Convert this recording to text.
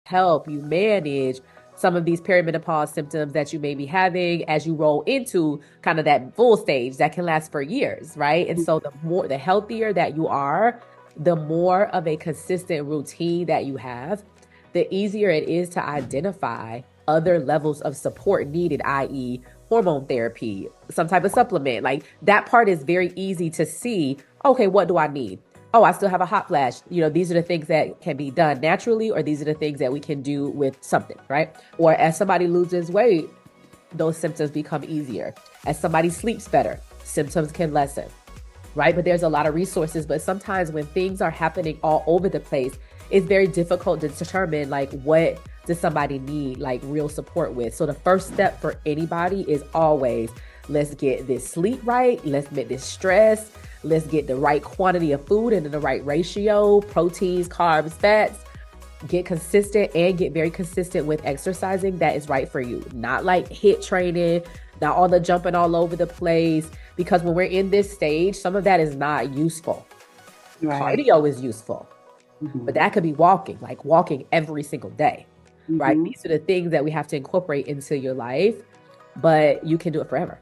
help you manage some of these perimenopause symptoms that you may be having as you roll into kind of that full stage that can last for years, right? And so the healthier that you are, the more of a consistent routine that you have, the easier it is to identify other levels of support needed, i.e., hormone therapy, some type of supplement. Like that part is very easy to see. Okay, what do I need? Oh, I still have a hot flash. These are the things that can be done naturally, or these are the things that we can do with something, right? Or as somebody loses weight, those symptoms become easier. As somebody sleeps better, symptoms can lessen, right? But there's a lot of resources. But sometimes when things are happening all over the place, it's very difficult to determine like what does somebody need like real support with. So the first step for anybody is always, let's get this sleep right, let's get this stress, let's get the right quantity of food and in the right ratio, proteins, carbs, fats. Get consistent and get very consistent with exercising that is right for you. Not like HIIT training, not all the jumping all over the place. Because when we're in this stage, some of that is not useful. Right. Cardio is useful, but that could be walking, like walking every single day, right? Mm-hmm. These are the things that we have to incorporate into your life, but you can do it forever.